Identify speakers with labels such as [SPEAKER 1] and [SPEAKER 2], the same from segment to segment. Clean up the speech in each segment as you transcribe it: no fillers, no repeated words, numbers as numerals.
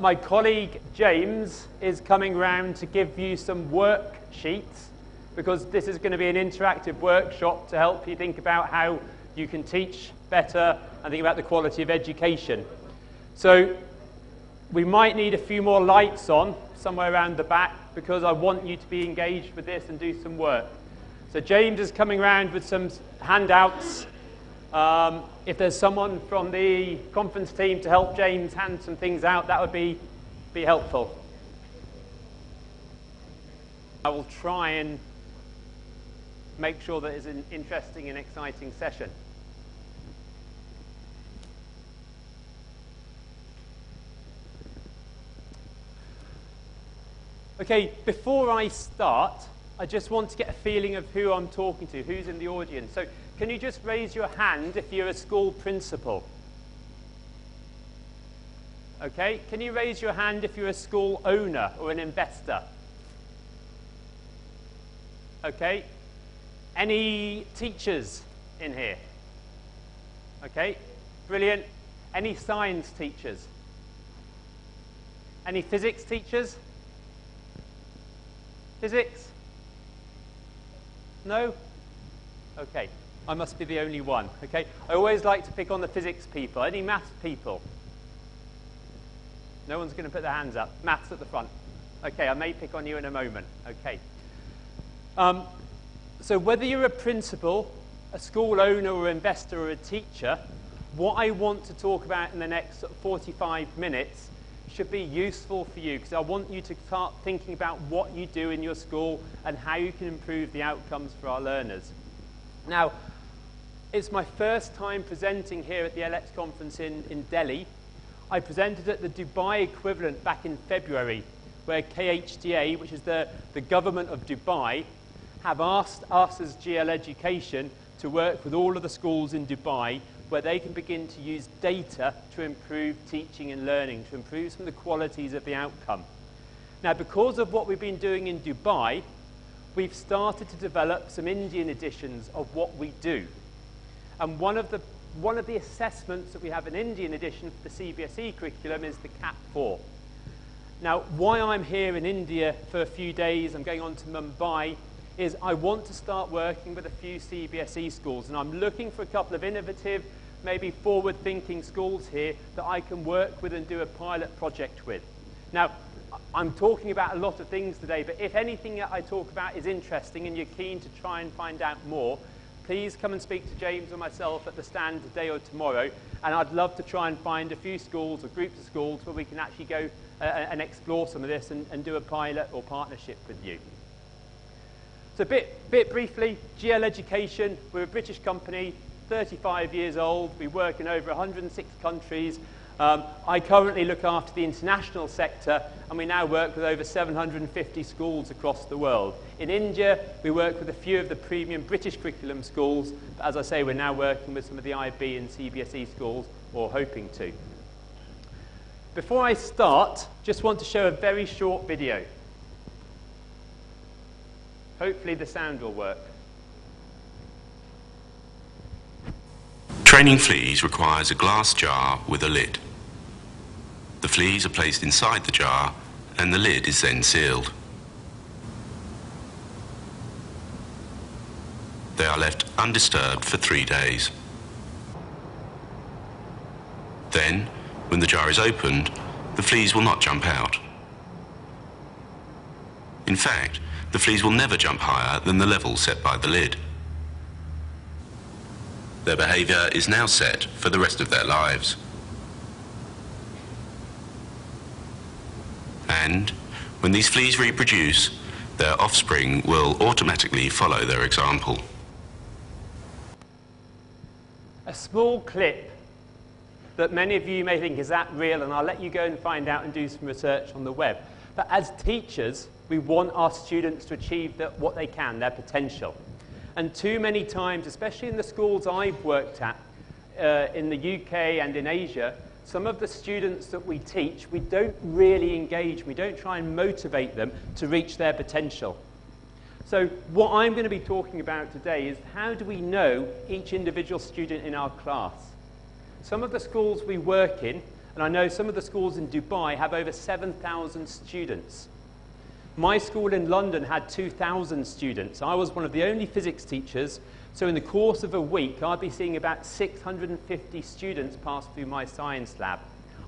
[SPEAKER 1] My colleague James is coming round to give you some worksheets, because this is going to be an interactive workshop to help you think about how you can teach better and think about the quality of education. So we might need a few more lights on somewhere around the back, because I want you to be engaged with this and do some work. So James is coming around with some handouts. If there's someone from the conference team to help James hand some things out, that would be helpful. I will try and make sure that it's an interesting and exciting session. Okay, before I start, I just want to get a feeling of who I'm talking to, who's in the audience. So can you just raise your hand if you're a school principal? Okay, can you raise your hand if you're a school owner or an investor? Okay, any teachers in here? Okay, brilliant. Any science teachers? Any physics teachers? Physics? No? Okay, I must be the only one. Okay, I always like to pick on the physics people. Any maths people? No one's going to put their hands up. Maths at the front. Okay, I may pick on you in a moment. Okay. So whether you're a principal, a school owner, or investor, or a teacher, what I want to talk about in the next 45 minutes should be useful for you, because I want you to start thinking about what you do in your school and how you can improve the outcomes for our learners. Now, it's my first time presenting here at the elets conference in Delhi. I presented at the Dubai equivalent back in February, where KHDA, which is the government of Dubai, have asked us as GL Education to work with all of the schools in Dubai, where they can begin to use data to improve teaching and learning, to improve some of the qualities of the outcome. Now, because of what we've been doing in Dubai, we've started to develop some Indian editions of what we do. And one of the assessments that we have an Indian edition for the CBSE curriculum is the CAP 4. Now, why I'm here in India for a few days, I'm going on to Mumbai, is I want to start working with a few CBSE schools, and I'm looking for a couple of innovative, maybe forward-thinking schools here that I can work with and do a pilot project with. Now, I'm talking about a lot of things today, but if anything that I talk about is interesting and you're keen to try and find out more, please come and speak to James or myself at the stand today or tomorrow, and I'd love to try and find a few schools or groups of schools where we can actually go and explore some of this and do a pilot or partnership with you. So a bit briefly, GL Education, we're a British company, 35 years old. We work in over 106 countries. I currently look after the international sector, and we now work with over 750 schools across the world. In India, we work with a few of the premium British curriculum schools, but as I say, we're now working with some of the IB and CBSE schools, or hoping to. Before I start, just want to show a very short video. Hopefully the sound will work.
[SPEAKER 2] Training fleas requires a glass jar with a lid. The fleas are placed inside the jar and the lid is then sealed. They are left undisturbed for 3 days. Then, when the jar is opened, the fleas will not jump out. In fact, the fleas will never jump higher than the level set by the lid. Their behaviour is now set for the rest of their lives. And when these fleas reproduce, their offspring will automatically follow their example.
[SPEAKER 1] A small clip that many of you may think, is that real? And I'll let you go and find out and do some research on the web. But as teachers, we want our students to achieve what they can, their potential. And too many times, especially in the schools I've worked at, in the UK and in Asia, some of the students that we teach, we don't really engage, we don't try and motivate them to reach their potential. So what I'm going to be talking about today is how do we know each individual student in our class? Some of the schools we work in And I know some of the schools in Dubai have over 7,000 students. My school in London had 2,000 students. I was one of the only physics teachers, so in the course of a week, I'd be seeing about 650 students pass through my science lab.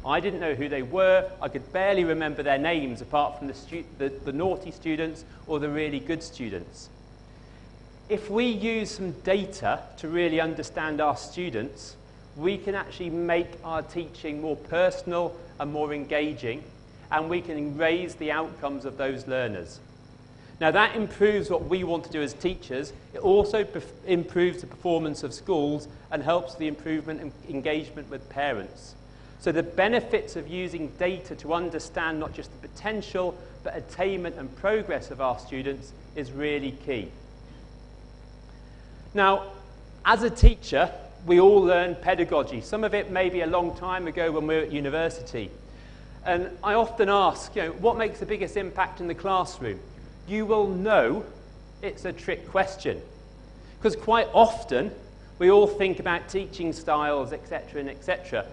[SPEAKER 1] I didn't know who they were. I could barely remember their names apart from the naughty students or the really good students. If we use some data to really understand our students, we can actually make our teaching more personal and more engaging, and we can raise the outcomes of those learners. Now, that improves what we want to do as teachers. It also improves the performance of schools and helps the improvement and engagement with parents. So the benefits of using data to understand not just the potential, but attainment and progress of our students is really key. Now, as a teacher, we all learn pedagogy. Some of it maybe a long time ago when we were at university. And I often ask, what makes the biggest impact in the classroom? You will know it's a trick question. Because quite often, we all think about teaching styles, etc., and etc.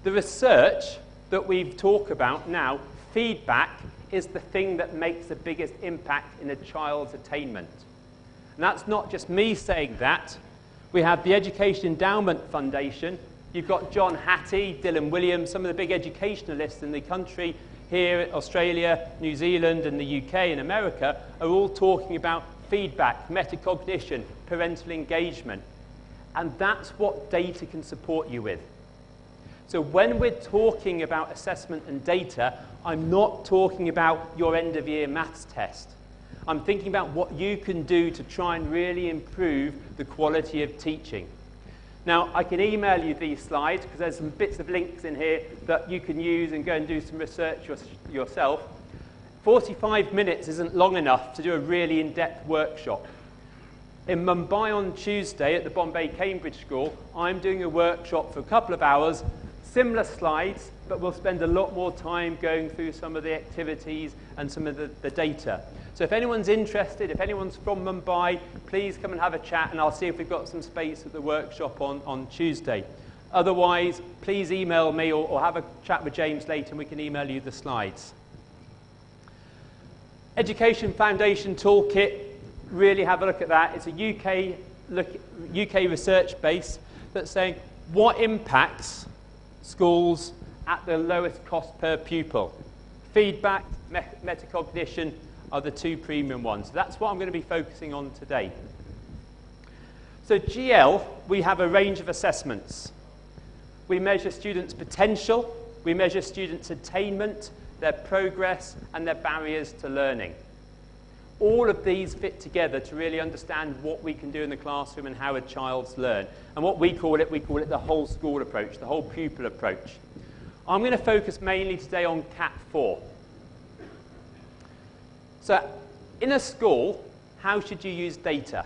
[SPEAKER 1] The research that we've talked about now, feedback, is the thing that makes the biggest impact in a child's attainment. And that's not just me saying that. We have the Education Endowment Foundation. You've got John Hattie, Dylan Williams, some of the big educationalists in the country here, Australia, New Zealand, and the UK and America, are all talking about feedback, metacognition, parental engagement. And that's what data can support you with. So when we're talking about assessment and data, I'm not talking about your end-of-year maths test. I'm thinking about what you can do to try and really improve the quality of teaching. Now, I can email you these slides because there's some bits of links in here that you can use and go and do some research yourself. 45 minutes isn't long enough to do a really in-depth workshop. In Mumbai on Tuesday at the Bombay Cambridge School, I'm doing a workshop for a couple of hours, similar slides, but we'll spend a lot more time going through some of the activities and some of the data. So if anyone's interested, if anyone's from Mumbai, please come and have a chat, and I'll see if we've got some space at the workshop on Tuesday. Otherwise, please email me or have a chat with James later, and we can email you the slides. Education Foundation Toolkit, really have a look at that. It's a UK research base that's saying what impacts schools at the lowest cost per pupil. Feedback, metacognition are the two premium ones. That's what I'm going to be focusing on today. So GL, we have a range of assessments. We measure students' potential, we measure students' attainment, their progress, and their barriers to learning. All of these fit together to really understand what we can do in the classroom and how a child's learn. And what we call it the whole school approach, the whole pupil approach. I'm going to focus mainly today on Cat 4. So in a school, how should you use data?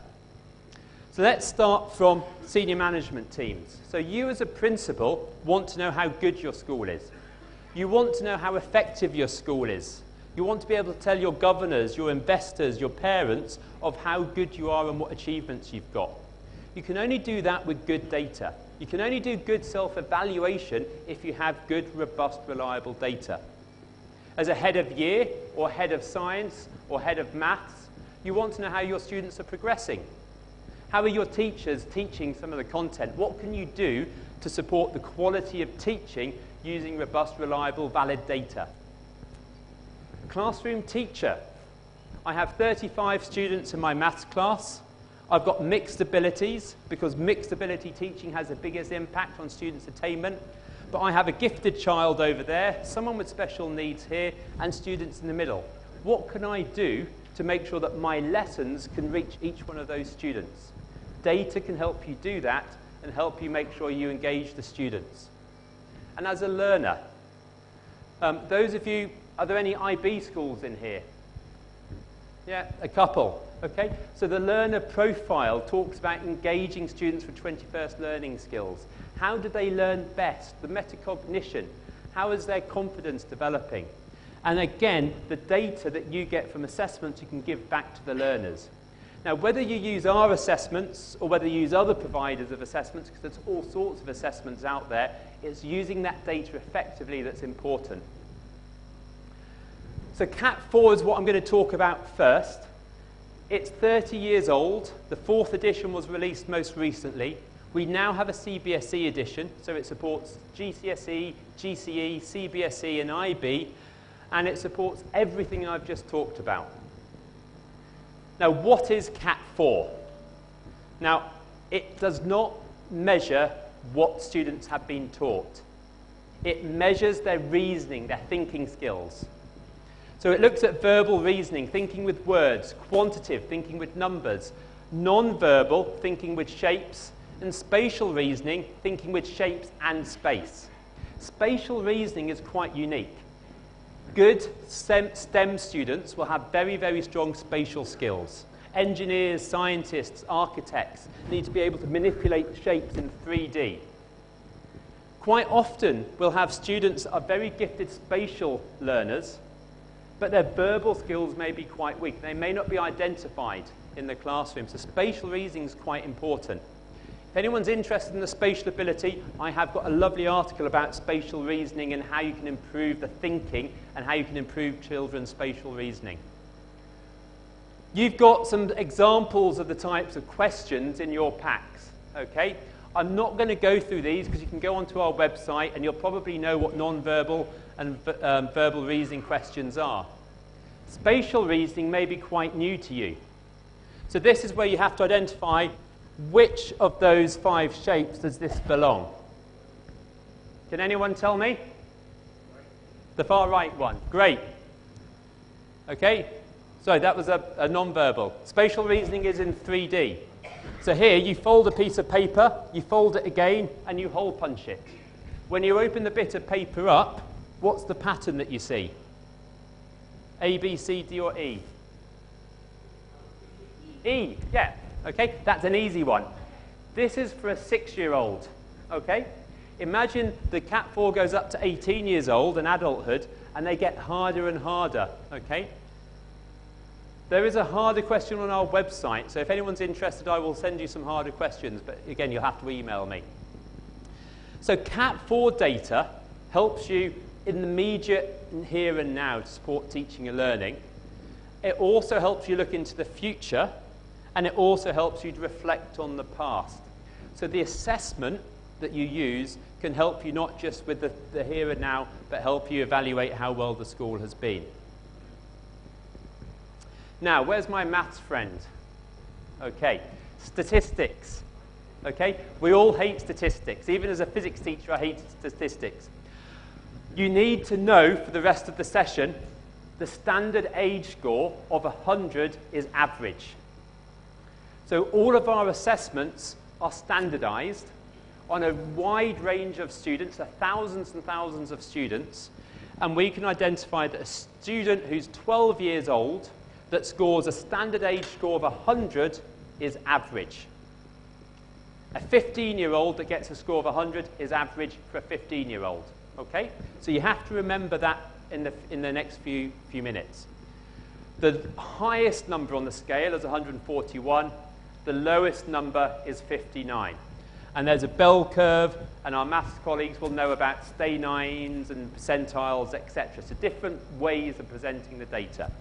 [SPEAKER 1] So let's start from senior management teams. So you as a principal want to know how good your school is. You want to know how effective your school is. You want to be able to tell your governors, your investors, your parents of how good you are and what achievements you've got. You can only do that with good data. You can only do good self-evaluation if you have good, robust, reliable data. As a head of year, or head of science, or head of maths, you want to know how your students are progressing. How are your teachers teaching some of the content? What can you do to support the quality of teaching using robust, reliable, valid data? Classroom teacher. I have 35 students in my maths class. I've got mixed abilities because mixed ability teaching has the biggest impact on students' attainment. But I have a gifted child over there, someone with special needs here, and students in the middle. What can I do to make sure that my lessons can reach each one of those students? Data can help you do that and help you make sure you engage the students. And as a learner, those of you, are there any IB schools in here? Yeah, a couple. Okay, so the learner profile talks about engaging students with 21st learning skills. How do they learn best? The metacognition. How is their confidence developing? And again, the data that you get from assessments you can give back to the learners. Now, whether you use our assessments or whether you use other providers of assessments, because there's all sorts of assessments out there, it's using that data effectively that's important. So Cat 4 is what I'm going to talk about first. It's 30 years old. The 4th edition was released most recently. We now have a CBSE edition, so it supports GCSE, GCE, CBSE, and IB, and it supports everything I've just talked about. Now, what is Cat 4? Now, it does not measure what students have been taught. It measures their reasoning, their thinking skills. So it looks at verbal reasoning, thinking with words, quantitative, thinking with numbers, non-verbal, thinking with shapes, and spatial reasoning, thinking with shapes and space. Spatial reasoning is quite unique. Good STEM students will have very, very strong spatial skills. Engineers, scientists, architects need to be able to manipulate shapes in 3D. Quite often, we'll have students that are very gifted spatial learners, but their verbal skills may be quite weak. They may not be identified in the classroom, so spatial reasoning is quite important. If anyone's interested in the spatial ability, I have got a lovely article about spatial reasoning and how you can improve the thinking and how you can improve children's spatial reasoning. You've got some examples of the types of questions in your packs, okay? I'm not going to go through these because you can go onto our website and you'll probably know what non-verbal and verbal reasoning questions are. Spatial reasoning may be quite new to you. So this is where you have to identify which of those 5 shapes does this belong. Can anyone tell me? The far right one. Great. Okay. So that was a non-verbal. Spatial reasoning is in 3D. So here you fold a piece of paper, you fold it again, and you hole punch it. When you open the bit of paper up, what's the pattern that you see? A, B, C, D, or E? E, yeah. Okay, that's an easy one. This is for a 6-year-old. Okay? Imagine the Cat 4 goes up to 18 years old and adulthood, and they get harder and harder. Okay? There is a harder question on our website, so if anyone's interested, I will send you some harder questions, but again, you'll have to email me. So Cat 4 data helps you in the immediate here and now to support teaching and learning. It also helps you look into the future, and it also helps you to reflect on the past. So the assessment that you use can help you not just with the here and now, but help you evaluate how well the school has been. Now, where's my maths friend? Okay, statistics. Okay, we all hate statistics. Even as a physics teacher, I hate statistics. You need to know for the rest of the session, the standard age score of 100 is average. So all of our assessments are standardized on a wide range of students, thousands and thousands of students, and we can identify that a student who's 12 years old that scores a standard age score of 100 is average. A 15-year-old that gets a score of 100 is average for a 15-year-old. Okay? So you have to remember that in the next few minutes. The highest number on the scale is 141. The lowest number is 59. And there's a bell curve, and our maths colleagues will know about stay nines and percentiles, etc. So different ways of presenting the data.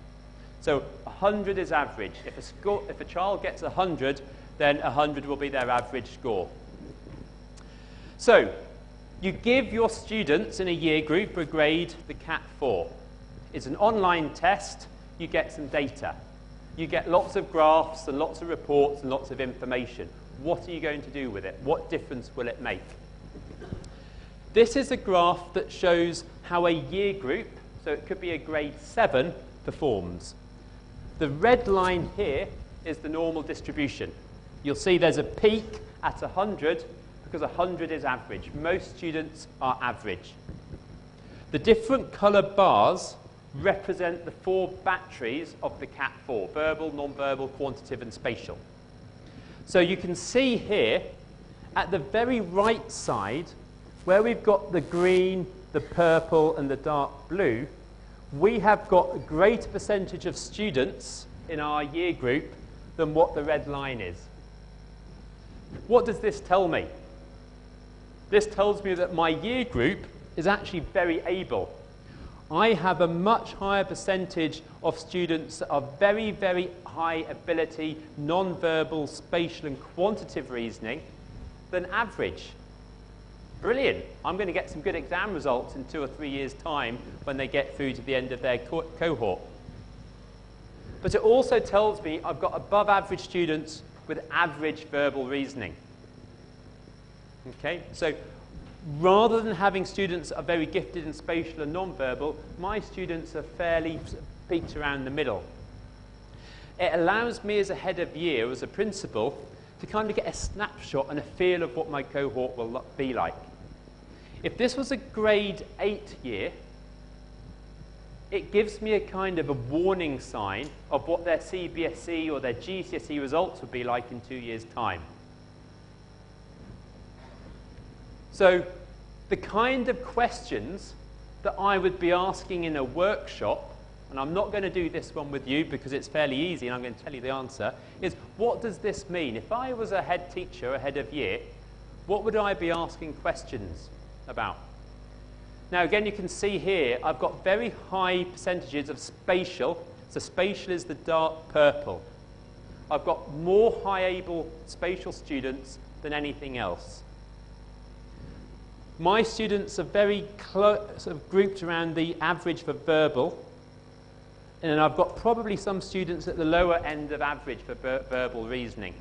[SPEAKER 1] So 100 is average. If a child gets 100, then 100 will be their average score. So you give your students in a year group a grade, the Cat 4. It's an online test. You get some data. You get lots of graphs and lots of reports and lots of information. What are you going to do with it? What difference will it make? This is a graph that shows how a year group, so it could be a grade 7, performs. The red line here is the normal distribution. You'll see there's a peak at 100 because 100 is average. Most students are average. The different color bars represent the 4 batteries of the Cat 4, verbal, non-verbal, quantitative, and spatial. So you can see here, at the very right side, where we've got the green, the purple, and the dark blue, we have got a greater percentage of students in our year group than what the red line is. What does this tell me? This tells me that my year group is actually very able. I have a much higher percentage of students that are very, very high ability, non-verbal, spatial and quantitative reasoning than average. Brilliant. I'm going to get some good exam results in 2 or 3 years' time when they get through to the end of their cohort. But it also tells me I've got above average students with average verbal reasoning. Okay, so rather than having students that are very gifted in spatial and non-verbal, my students are fairly peaked around the middle. It allows me as a head of year, as a principal, to kind of get a snapshot and a feel of what my cohort will be like. If this was a grade 8 year, it gives me a kind of a warning sign of what their CBSE or their GCSE results would be like in 2 years' time. So the kind of questions that I would be asking in a workshop, and I'm not going to do this one with you because it's fairly easy and I'm going to tell you the answer, is what does this mean? If I was a head teacher, a head of year, what would I be asking questions about? Now again, you can see here I've got very high percentages of spatial. So spatial is the dark purple. I've got more high able spatial students than anything else. My students are very sort of grouped around the average for verbal, and I've got probably some students at the lower end of average for verbal reasoning.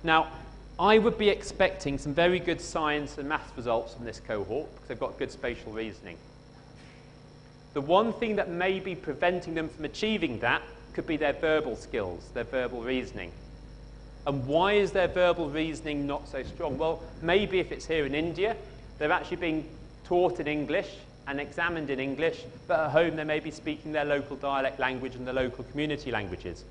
[SPEAKER 1] Now, I would be expecting some very good science and maths results from this cohort because they've got good spatial reasoning. The one thing that may be preventing them from achieving that could be their verbal skills, their verbal reasoning. And why is their verbal reasoning not so strong? Well, maybe if it's here in India, they're actually being taught in English and examined in English, but at home they may be speaking their local dialect language and the local community languages.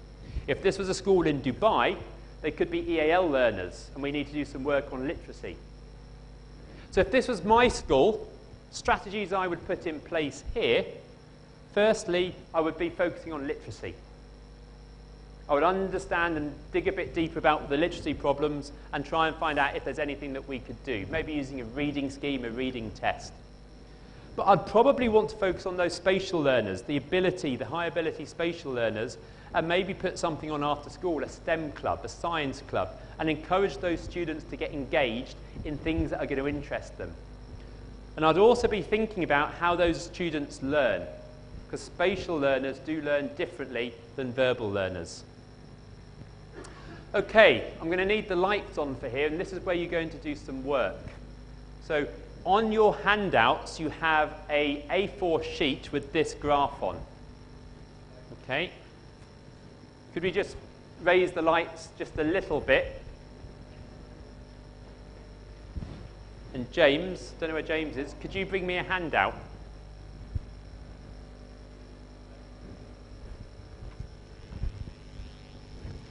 [SPEAKER 1] If this was a school in Dubai, they could be EAL learners, and we need to do some work on literacy. So if this was my school, strategies I would put in place here, firstly, I would be focusing on literacy. I would understand and dig a bit deeper about the literacy problems and try and find out if there's anything that we could do, maybe using a reading scheme, a reading test. But I'd probably want to focus on those spatial learners, the high ability spatial learners, and maybe put something on after school, a STEM club, a science club, and encourage those students to get engaged in things that are going to interest them. And I'd also be thinking about how those students learn, because spatial learners do learn differently than verbal learners. Okay, I'm going to need the lights on for here, and this is where you're going to do some work. So on your handouts, you have a A4 sheet with this graph on. Okay. Could we just raise the lights just a little bit? And James, don't know where James is, could you bring me a handout?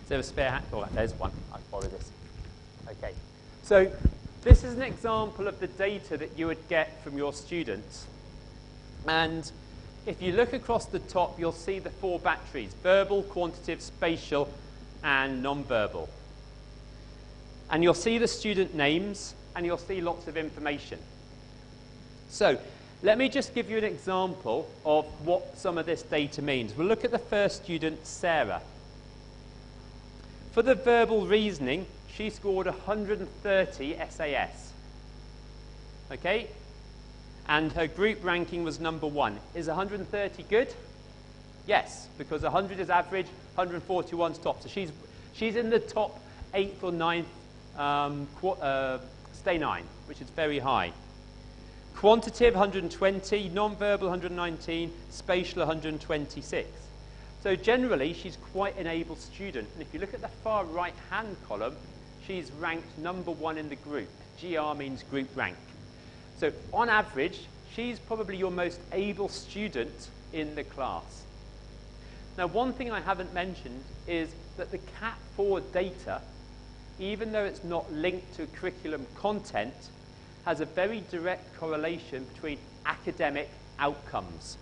[SPEAKER 1] Is there a spare hand? Oh, there's one. I'll borrow this. Okay. So this is an example of the data that you would get from your students. And if you look across the top, you'll see the 4 batteries: verbal, quantitative, spatial, and non-verbal. And you'll see the student names, and you'll see lots of information. So let me just give you an example of what some of this data means. We'll look at the first student, Sarah. For the verbal reasoning, she scored 130 SAS. Okay? And her group ranking was number 1. Is 130 good? Yes, because 100 is average, 141 is top. So she's in the top 8th or 9th, stay 9, which is very high. Quantitative, 120, non-verbal, 119, spatial, 126. So generally, she's quite an able student. And if you look at the far right-hand column, she's ranked number 1 in the group. GR means group rank. So on average, she's probably your most able student in the class. Now, one thing I haven't mentioned is that the CAT 4 data, even though it's not linked to curriculum content, has a very direct correlation between academic outcomes.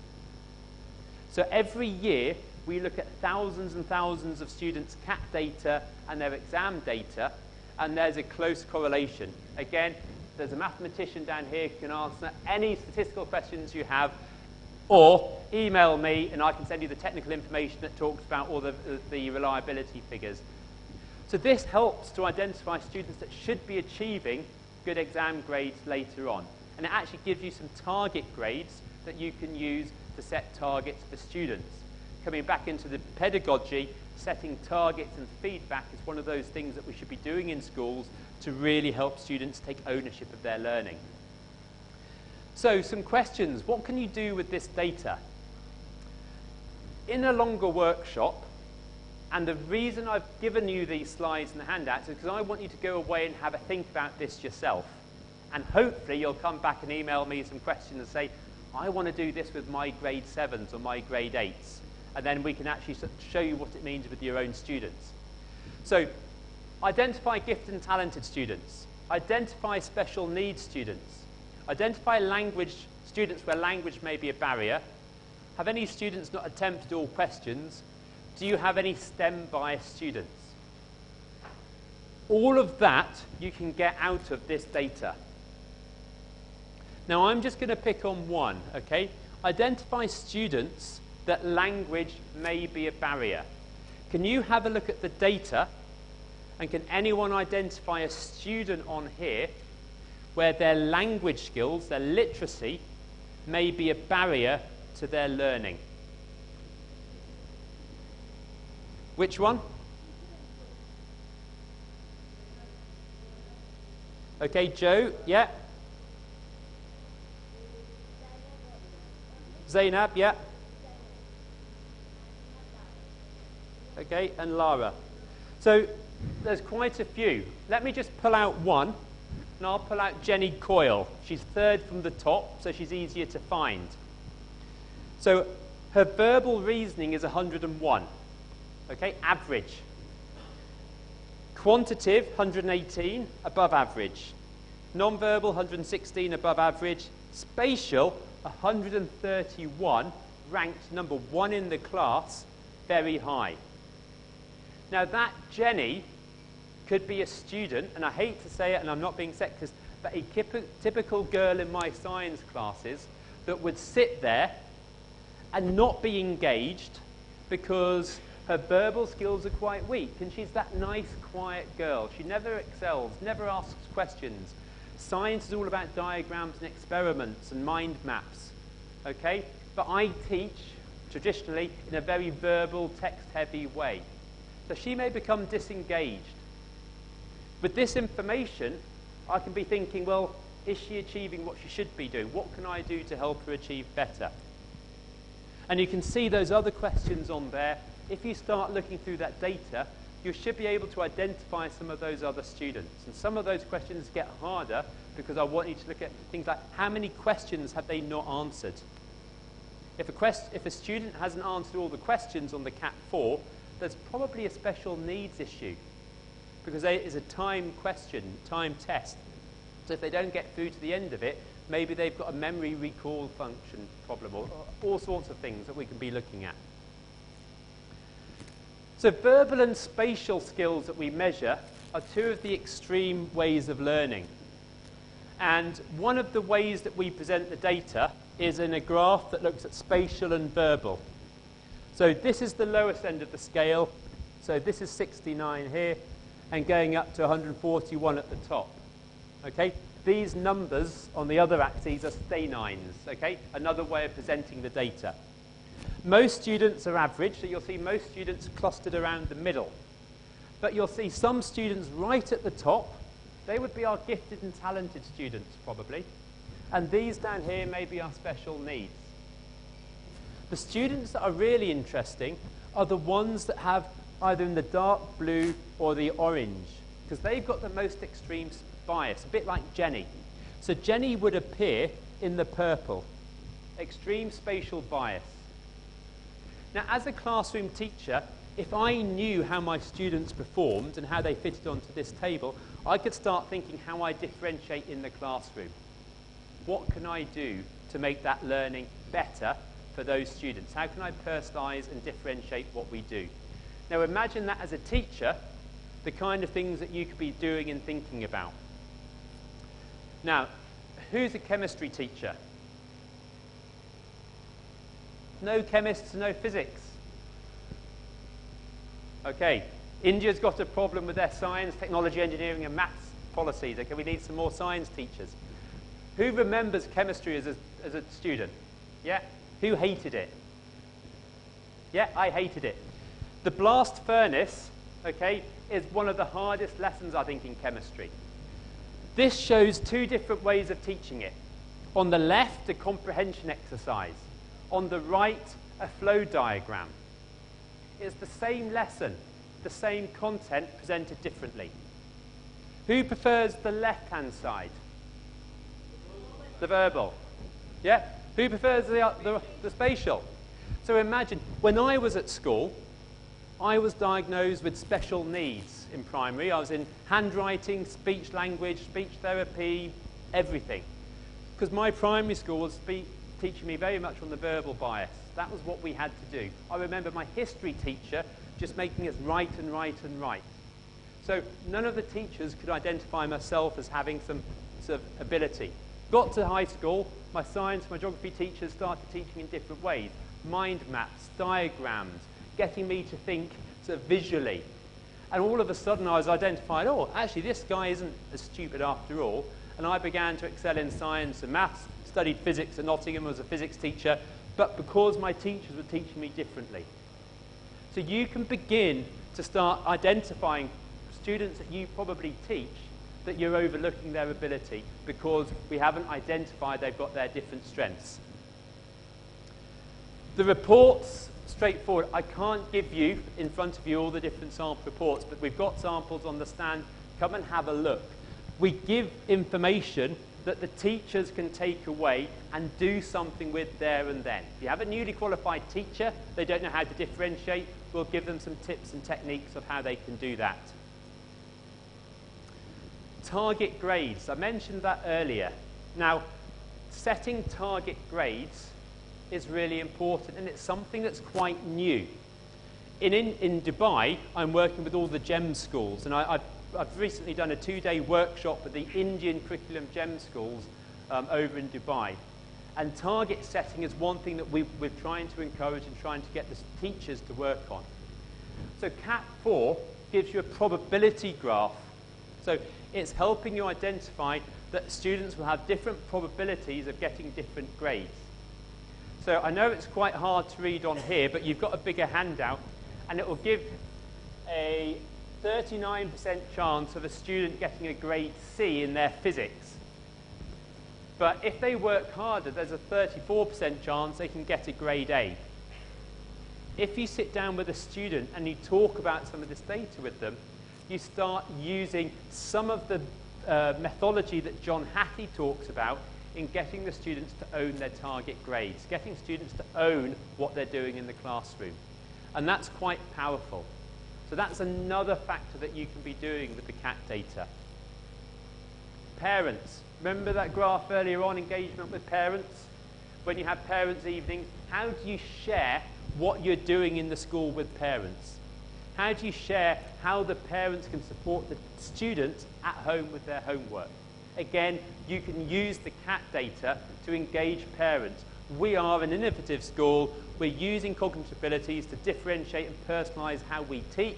[SPEAKER 1] So every year, we look at thousands and thousands of students' CAT data and their exam data, and there's a close correlation. Again, there's a mathematician down here who can answer any statistical questions you have, or email me and I can send you the technical information that talks about all the reliability figures. So this helps to identify students that should be achieving good exam grades later on. And it actually gives you some target grades that you can use to set targets for students. Coming back into the pedagogy, setting targets and feedback is one of those things that we should be doing in schools to really help students take ownership of their learning. So some questions. What can you do with this data? In a longer workshop, and the reason I've given you these slides and the handouts is because I want you to go away and have a think about this yourself. And hopefully you'll come back and email me some questions and say, I want to do this with my grade 7s or my grade 8s. And then we can actually show you what it means with your own students. So identify gifted and talented students. Identify special needs students. Identify language students where language may be a barrier. Have any students not attempted all questions? Do you have any STEM biased students? All of that you can get out of this data. Now I'm just going to pick on one, okay? Identify students that language may be a barrier. Can you have a look at the data, and can anyone identify a student on here where their language skills, their literacy, may be a barrier to their learning? Which one? Okay, Joe, yeah. Zainab, yeah. Okay, and Lara. So there's quite a few. Let me just pull out one, and I'll pull out Jenny Coyle. She's third from the top, so she's easier to find. So her verbal reasoning is 101. Okay, average. Quantitative, 118, above average. Non-verbal, 116, above average. Spatial, 131, ranked number 1 in the class, very high. Now that Jenny could be a student, and I hate to say it and I'm not being sexist, but a typical girl in my science classes that would sit there and not be engaged because her verbal skills are quite weak, and she's that nice, quiet girl. She never excels, never asks questions. Science is all about diagrams and experiments and mind maps, okay? But I teach, traditionally, in a very verbal, text-heavy way. So she may become disengaged. With this information, I can be thinking, well, is she achieving what she should be doing? What can I do to help her achieve better? And you can see those other questions on there. If you start looking through that data, you should be able to identify some of those other students. And some of those questions get harder because I want you to look at things like how many questions have they not answered? If a student hasn't answered all the questions on the CAT 4, there's probably a special needs issue because it is a time question, time test. So if they don't get through to the end of it, maybe they've got a memory recall function problem or all sorts of things that we can be looking at. So verbal and spatial skills that we measure are two of the extreme ways of learning. And one of the ways that we present the data is in a graph that looks at spatial and verbal. So this is the lowest end of the scale. So this is 69 here and going up to 141 at the top. Okay? These numbers on the other axes are stanines. Okay? Another way of presenting the data. Most students are average, so you'll see most students clustered around the middle. But you'll see some students right at the top. They would be our gifted and talented students, probably. And these down here may be our special needs. The students that are really interesting are the ones that have either in the dark blue or the orange, because they've got the most extreme bias, a bit like Jenny. So Jenny would appear in the purple, extreme spatial bias. Now, as a classroom teacher, if I knew how my students performed and how they fitted onto this table, I could start thinking how I differentiate in the classroom. What can I do to make that learning better for those students? How can I personalise and differentiate what we do? Now imagine that as a teacher, the kind of things that you could be doing and thinking about. Now, who's a chemistry teacher? No chemists, no physics. Okay, India's got a problem with their science, technology, engineering and maths policies. Okay, we need some more science teachers. Who remembers chemistry as a student? Yeah? Who hated it? Yeah, I hated it. The blast furnace, okay, is one of the hardest lessons, I think, in chemistry. This shows two different ways of teaching it. On the left, a comprehension exercise. On the right, a flow diagram. It's the same lesson, the same content presented differently. Who prefers the left-hand side? The verbal. Yeah? Who prefers the spatial? So imagine, when I was at school, I was diagnosed with special needs in primary. I was in handwriting, speech language, speech therapy, everything. Because my primary school was teaching me very much on the verbal bias. That was what we had to do. I remember my history teacher just making us write and write and write. So none of the teachers could identify myself as having some sort of ability. Got to high school, my science, my geography teachers started teaching in different ways. Mind maps, diagrams, getting me to think sort of visually. And all of a sudden I was identified, oh, actually this guy isn't as stupid after all. And I began to excel in science and maths, studied physics at Nottingham, was a physics teacher, but because my teachers were teaching me differently. So you can begin to start identifying students that you probably teach that you're overlooking their ability because we haven't identified they've got their different strengths. The reports, straightforward. I can't give you in front of you all the different sample reports, but we've got samples on the stand. Come and have a look. We give information that the teachers can take away and do something with there and then. If you have a newly qualified teacher, they don't know how to differentiate, we'll give them some tips and techniques of how they can do that. Target grades. I mentioned that earlier. Now, setting target grades is really important, and it's something that's quite new. In Dubai, I'm working with all the GEM schools, and I've recently done a 2-day workshop with the Indian curriculum GEM schools over in Dubai. And target setting is one thing that we're trying to encourage and trying to get the teachers to work on. So CAP 4 gives you a probability graph. So it's helping you identify that students will have different probabilities of getting different grades. So I know it's quite hard to read on here, but you've got a bigger handout, and it will give a 39% chance of a student getting a grade C in their physics. But if they work harder, there's a 34% chance they can get a grade A. If you sit down with a student and you talk about some of this data with them, you start using some of the methodology that John Hattie talks about in getting the students to own their target grades, getting students to own what they're doing in the classroom. And that's quite powerful. So that's another factor that you can be doing with the CAT data. Parents. Remember that graph earlier on, engagement with parents? When you have parents' evenings, how do you share what you're doing in the school with parents? How do you share how the parents can support the students at home with their homework? Again, you can use the CAT data to engage parents. We are an innovative school. We're using cognitive abilities to differentiate and personalise how we teach.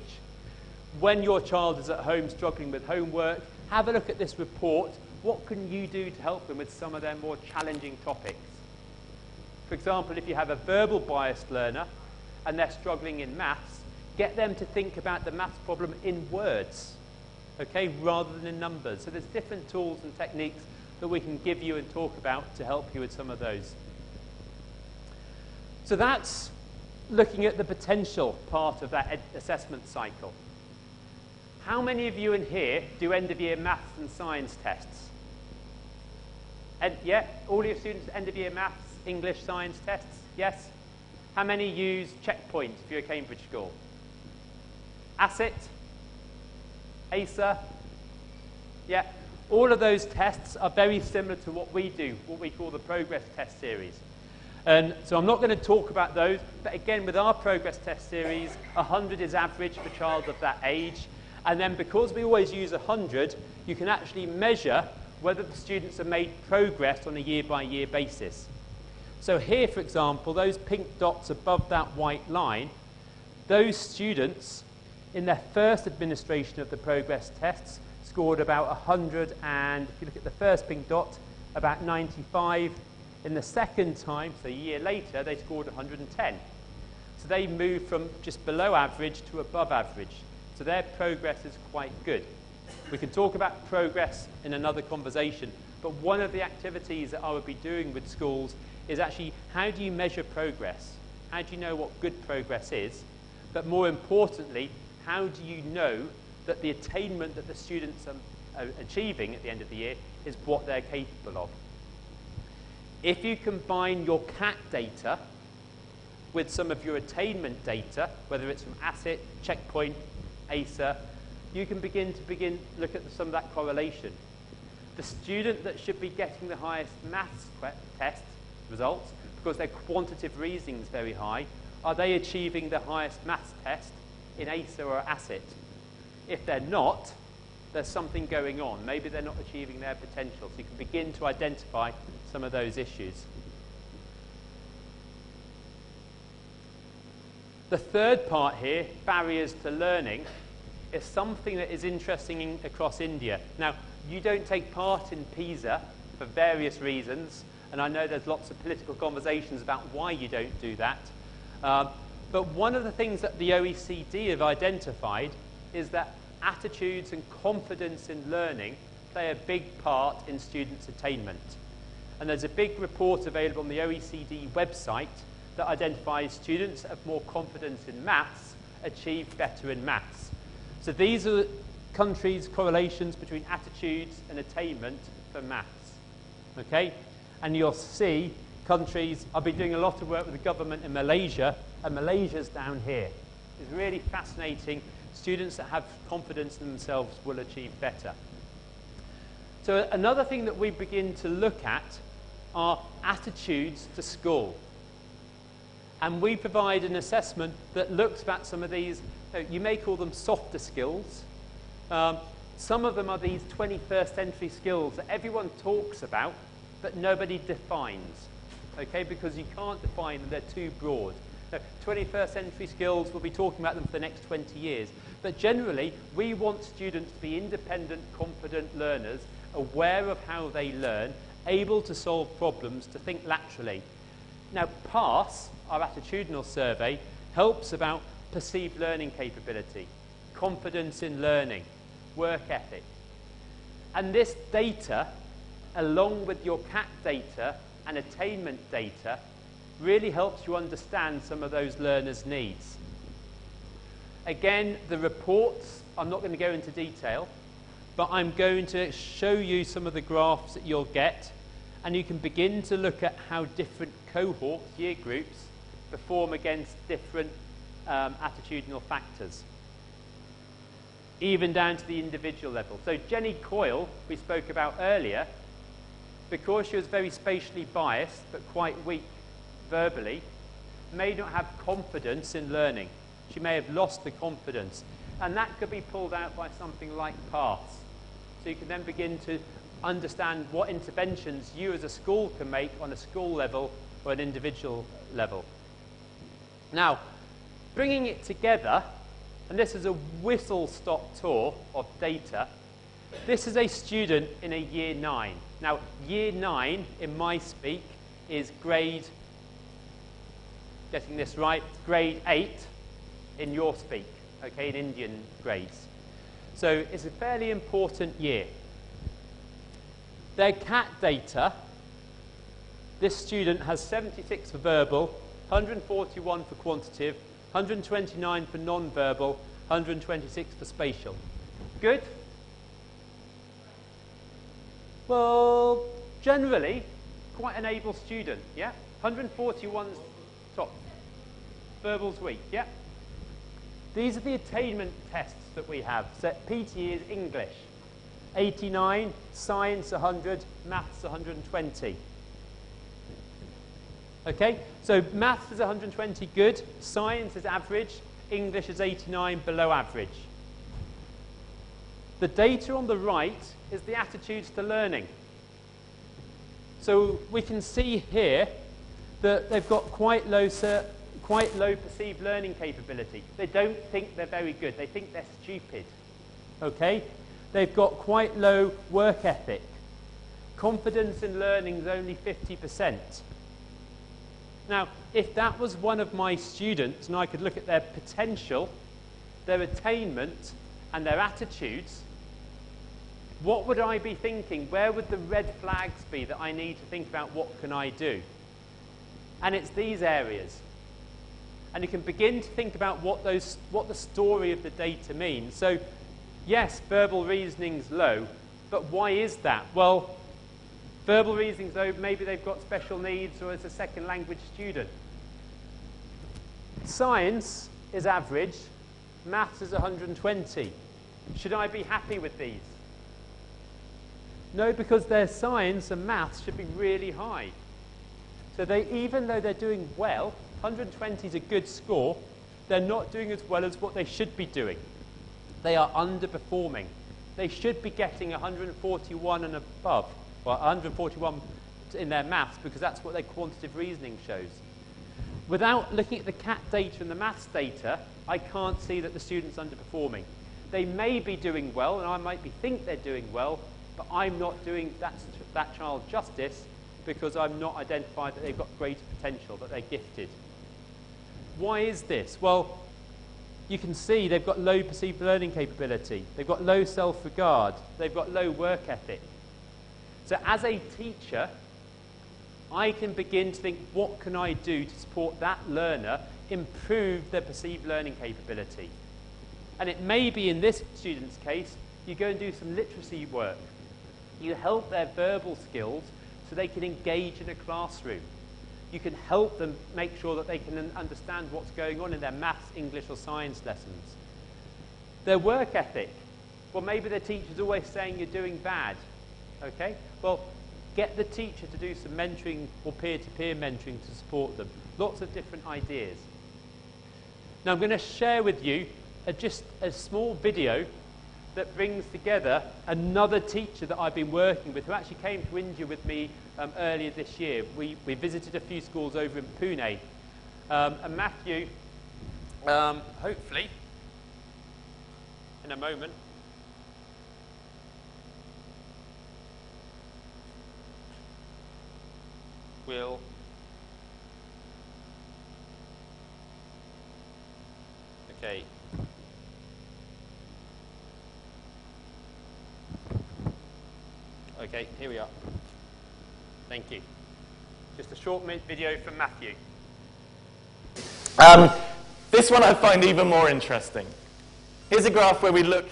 [SPEAKER 1] When your child is at home struggling with homework, have a look at this report. What can you do to help them with some of their more challenging topics? For example, if you have a verbal biased learner and they're struggling in maths, get them to think about the maths problem in words, okay, rather than in numbers. So there's different tools and techniques that we can give you and talk about to help you with some of those. So that's looking at the potential part of that assessment cycle. How many of you in here do end-of-year maths and science tests? And yeah, all your students end-of-year maths, English, science tests? Yes? How many use Checkpoint if you're a Cambridge school? ASIT? ACER? Yeah, all of those tests are very similar to what we do, what we call the progress test series. And so I'm not going to talk about those, but again, with our progress test series, 100 is average for a child of that age. And then because we always use 100, you can actually measure whether the students have made progress on a year-by-year basis. So here, for example, those pink dots above that white line, those students, in their first administration of the progress tests, scored about 100, and if you look at the first pink dot, about 95. In the second time, so a year later, they scored 110. So they moved from just below average to above average. So their progress is quite good. We can talk about progress in another conversation, but one of the activities that I would be doing with schools is actually, how do you measure progress? How do you know what good progress is? But more importantly, how do you know that the attainment that the students are achieving at the end of the year is what they're capable of? If you combine your CAT data with some of your attainment data, whether it's from ASSET, Checkpoint, ACER, you can begin to look at some of that correlation. The student that should be getting the highest maths test results, because their quantitative reasoning is very high, are they achieving the highest maths test in ACER or ASSET? If they're not, there's something going on. Maybe they're not achieving their potential. So you can begin to identify some of those issues. The third part here, barriers to learning, is something that is interesting across India. Now, you don't take part in PISA for various reasons, and I know there's lots of political conversations about why you don't do that. But one of the things that the OECD have identified is that attitudes and confidence in learning play a big part in students' attainment. And there's a big report available on the OECD website that identifies students that have more confidence in maths achieve better in maths. So these are countries' correlations between attitudes and attainment for maths. Okay? And you'll see countries, I've been doing a lot of work with the government in Malaysia, and Malaysia's down here. It's really fascinating. Students that have confidence in themselves will achieve better. So another thing that we begin to look at are attitudes to school. And we provide an assessment that looks at some of these, you may call them softer skills. Some of them are these 21st century skills that everyone talks about, but nobody defines, okay? Because you can't define them, they're too broad. 21st century skills, we'll be talking about them for the next 20 years. But generally, we want students to be independent, confident learners, aware of how they learn, able to solve problems, to think laterally. Now, PASS, our attitudinal survey, helps about perceived learning capability, confidence in learning, work ethic. And this data, along with your CAT data and attainment data, really helps you understand some of those learners' needs. Again, the reports, I'm not going to go into detail, but I'm going to show you some of the graphs that you'll get, and you can begin to look at how different cohorts, year groups, perform against different attitudinal factors, even down to the individual level. So Jenny Coyle, we spoke about earlier, because she was very spatially biased, but quite weak verbally, may not have confidence in learning. She may have lost the confidence. And that could be pulled out by something like PASS. So you can then begin to understand what interventions you as a school can make on a school level or an individual level. Now, bringing it together, and this is a whistle-stop tour of data, this is a student in a year 9. Now, year 9, in my speak, is grade, getting this right, grade 8 in your speak, okay, in Indian grades. So it's a fairly important year. Their CAT data, this student has 76 for verbal, 141 for quantitative, 129 for non-verbal, 126 for spatial. Good? Well, generally, quite an able student, yeah? 141's top. Verbal's weak, yeah? These are the attainment tests that we have. So PT is English, 89, science 100, maths 120. Okay, so maths is 120, good. Science is average. English is 89, below average. The data on the right is the attitudes to learning. So we can see here that they've got quite low perceived learning capability. They don't think they're very good. They think they're stupid. Okay? They've got quite low work ethic. Confidence in learning is only 50%. Now, if that was one of my students and I could look at their potential, their attainment, and their attitudes, what would I be thinking? Where would the red flags be that I need to think about what can I do? And it's these areas. And you can begin to think about what the story of the data means. So, yes, verbal reasoning's low, but why is that? Well, verbal reasoning's low, maybe they've got special needs or as a second language student. Science is average, maths is 120. Should I be happy with these? No, because their science and maths should be really high. So even though they're doing well, 120 is a good score, they're not doing as well as what they should be doing. They are underperforming. They should be getting 141 and above. Well, 141 in their maths, because that's what their quantitative reasoning shows. Without looking at the CAT data and the maths data, I can't see that the student's underperforming. They may be doing well, and I might think they're doing well, but I'm not doing that child justice because I've not identified that they've got greater potential, that they're gifted. Why is this? Well, you can see they've got low perceived learning capability. They've got low self-regard. They've got low work ethic. So as a teacher, I can begin to think, what can I do to support that learner improve their perceived learning capability? And it may be in this student's case, you go and do some literacy work. You help their verbal skills so they can engage in a classroom. You can help them make sure that they can understand what's going on in their maths, English or science lessons. Their work ethic. Well, maybe the teacher's always saying you're doing bad. Okay? Well, get the teacher to do some mentoring or peer-to-peer mentoring to support them. Lots of different ideas. Now I'm going to share with you just a small video that brings together another teacher that I've been working with who actually came to India with me earlier this year. We visited a few schools over in Pune. And Matthew, hopefully, in a moment, will okay. Okay, here we are. Thank you. Just a short video from Matthew.
[SPEAKER 3] This one I find even more interesting. Here's a graph where we look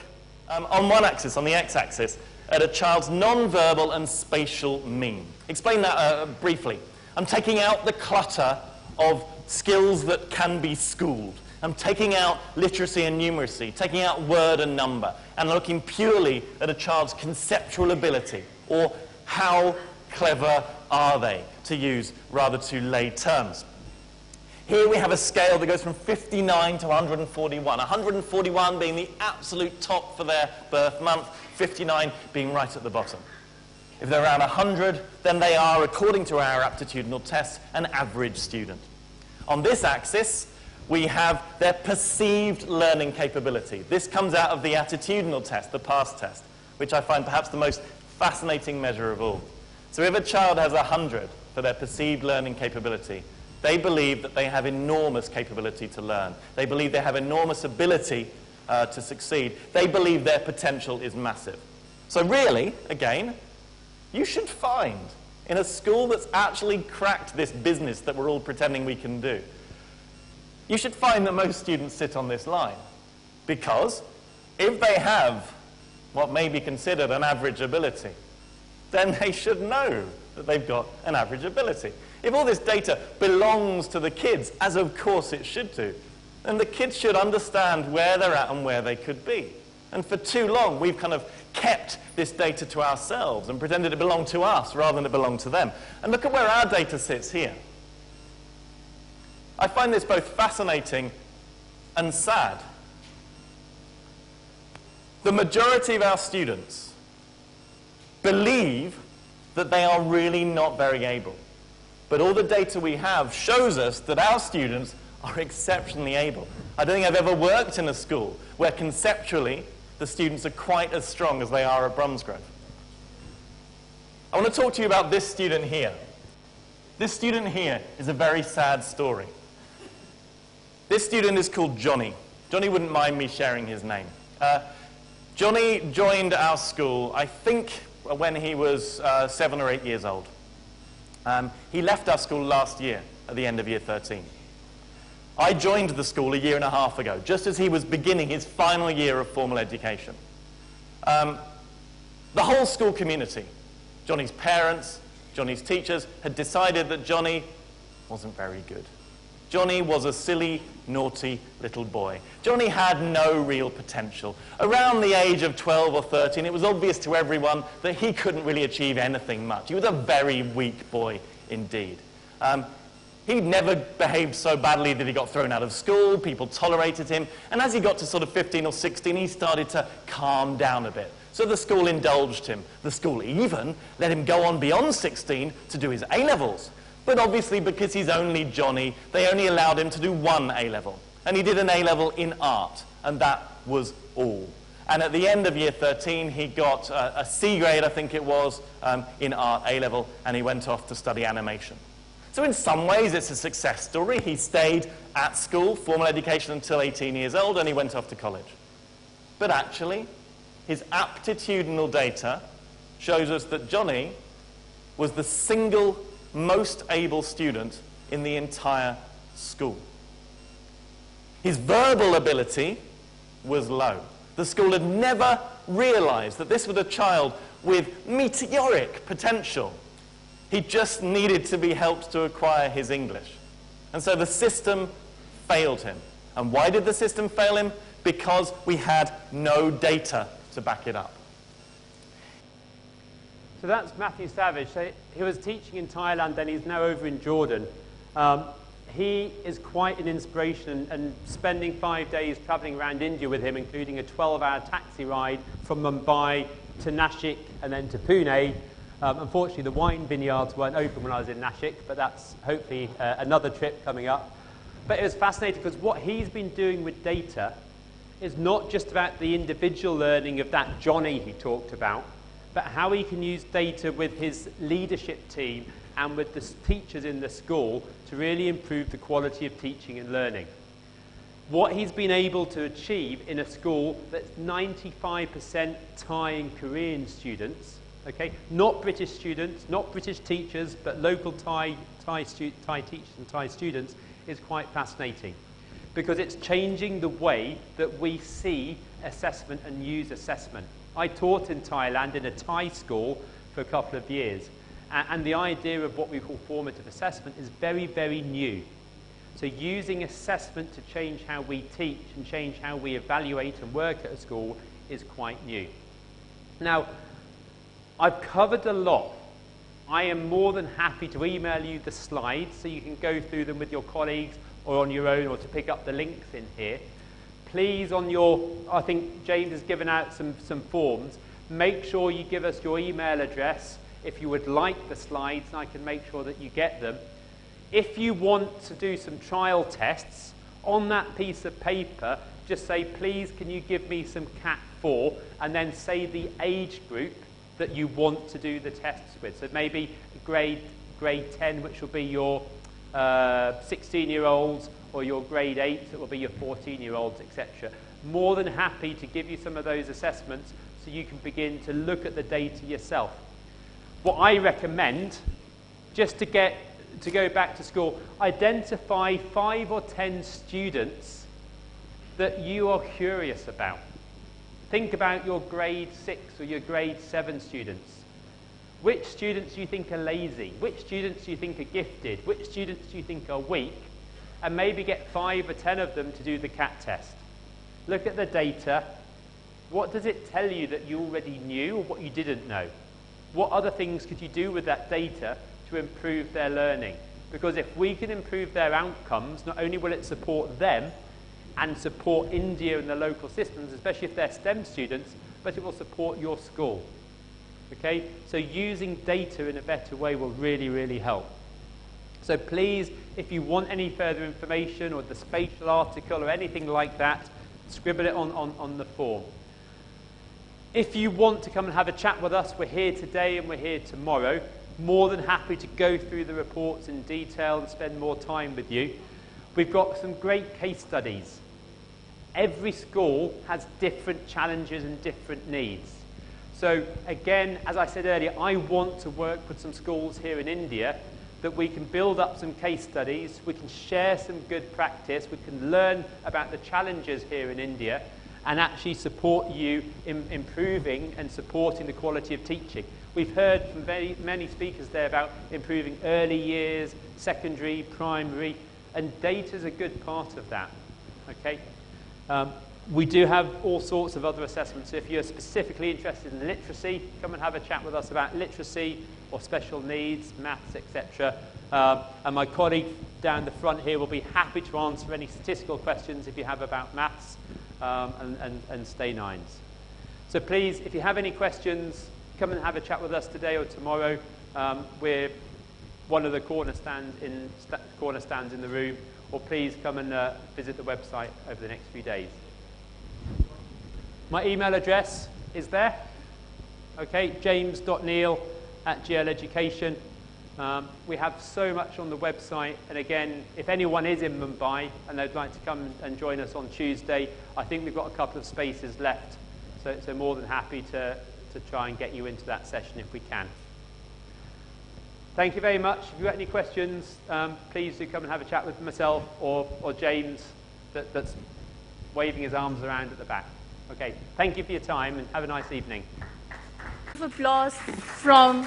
[SPEAKER 3] on one axis, on the x-axis, at a child's non-verbal and spatial mean. Explain that briefly. I'm taking out the clutter of skills that can be schooled. I'm taking out literacy and numeracy, taking out word and number, and looking purely at a child's conceptual ability, or how clever are they, to use rather too lay terms. Here we have a scale that goes from 59 to 141, 141 being the absolute top for their birth month, 59 being right at the bottom. If they're around 100, then they are, according to our aptitudinal test, an average student. On this axis, we have their perceived learning capability. This comes out of the attitudinal test, the PASS test, which I find perhaps the most fascinating measure of all. So if a child has 100 for their perceived learning capability, they believe that they have enormous capability to learn. They believe they have enormous ability to succeed. They believe their potential is massive. So really, again, you should find in a school that's actually cracked this business that we're all pretending we can do, you should find that most students sit on this line. Because if they have what may be considered an average ability, then they should know that they've got an average ability. If all this data belongs to the kids, as of course it should do, then the kids should understand where they're at and where they could be. And for too long, we've kind of kept this data to ourselves and pretended it belonged to us rather than it belonged to them. And look at where our data sits here. I find this both fascinating and sad. The majority of our students believe that they are really not very able. But all the data we have shows us that our students are exceptionally able. I don't think I've ever worked in a school where conceptually the students are quite as strong as they are at Bromsgrove. I want to talk to you about this student here. This student here is a very sad story. This student is called Johnny. Johnny wouldn't mind me sharing his name. Johnny joined our school, I think, when he was 7 or 8 years old. He left our school last year, at the end of year 13. I joined the school a year and a half ago, just as he was beginning his final year of formal education. The whole school community, Johnny's parents, Johnny's teachers, had decided that Johnny wasn't very good. Johnny was a silly, naughty little boy. Johnny had no real potential. Around the age of 12 or 13, it was obvious to everyone that he couldn't really achieve anything much. He was a very weak boy indeed. He never behaved so badly that he got thrown out of school. People tolerated him. And as he got to sort of 15 or 16, he started to calm down a bit. So the school indulged him. The school even let him go on beyond 16 to do his A-levels. But obviously, because he's only Johnny, they only allowed him to do one A-level. And he did an A-level in art, and that was all. And at the end of year 13, he got a C grade, I think it was, in art A-level, and he went off to study animation. So in some ways, it's a success story. He stayed at school, formal education, until 18 years old, and he went off to college. But actually, his aptitudinal data shows us that Johnny was the single most able student in the entire school. His verbal ability was low. The school had never realized that this was a child with meteoric potential. He just needed to be helped to acquire his English. And so the system failed him. And why did the system fail him? Because we had no data to back it up.
[SPEAKER 1] So that's Matthew Savage. So he was teaching in Thailand, and he's now over in Jordan. He is quite an inspiration, and spending 5 days traveling around India with him, including a 12-hour taxi ride from Mumbai to Nashik and then to Pune. Unfortunately, the wine vineyards weren't open when I was in Nashik, but that's hopefully another trip coming up. But it was fascinating because what he's been doing with data is not just about the individual learning of that Johnny he talked about, but how he can use data with his leadership team and with the teachers in the school to really improve the quality of teaching and learning. What he's been able to achieve in a school that's 95% Thai and Korean students, okay, not British students, not British teachers, but local Thai teachers and Thai students, is quite fascinating, because it's changing the way that we see assessment and use assessment. I taught in Thailand in a Thai school for a couple of years, and the idea of what we call formative assessment is very, very new. So using assessment to change how we teach and change how we evaluate and work at a school is quite new. Now, I've covered a lot. I am more than happy to email you the slides so you can go through them with your colleagues or on your own, or to pick up the links in here. Please, I think James has given out some forms. Make sure you give us your email address if you would like the slides, and I can make sure that you get them. If you want to do some trial tests, on that piece of paper, just say, please, can you give me some Cat 4, and then say the age group that you want to do the tests with. So maybe grade 10, which will be your 16-year-olds, or your grade 8, that will be your 14-year-olds, etc. More than happy to give you some of those assessments so you can begin to look at the data yourself. What I recommend, just to go back to school, identify 5 or 10 students that you are curious about. Think about your grade 6 or your grade 7 students. Which students do you think are lazy? Which students do you think are gifted? Which students do you think are weak? And maybe get 5 or 10 of them to do the CAT test. Look at the data. What does it tell you that you already knew, or what you didn't know? What other things could you do with that data to improve their learning? Because if we can improve their outcomes, not only will it support them and support India and the local systems, especially if they're STEM students, but it will support your school. Okay? So using data in a better way will really, really help. So please, if you want any further information or the spatial article or anything like that, scribble it on the form. If you want to come and have a chat with us, we're here today and we're here tomorrow. More than happy to go through the reports in detail and spend more time with you. We've got some great case studies. Every school has different challenges and different needs. So again, as I said earlier, I want to work with some schools here in India that we can build up some case studies, we can share some good practice, we can learn about the challenges here in India and actually support you in improving and supporting the quality of teaching. We've heard from many speakers there about improving early years, secondary, primary, and data is a good part of that. Okay? We do have all sorts of other assessments. So if you're specifically interested in literacy, come and have a chat with us about literacy or special needs, maths, etc. And my colleague down the front here will be happy to answer any statistical questions if you have about maths and stay nines. So please, if you have any questions, come and have a chat with us today or tomorrow. We're one of the corner stands in the room, or please come and visit the website over the next few days. My email address is there. Okay, james.neill@GL-Education. We have so much on the website, and again, if anyone is in Mumbai and they'd like to come and join us on Tuesday, I think we've got a couple of spaces left, so more than happy to try and get you into that session if we can. Thank you very much. If you've got any questions, please do come and have a chat with myself or James that's waving his arms around at the back. Okay, thank you for your time and have a nice evening.
[SPEAKER 4] Applause from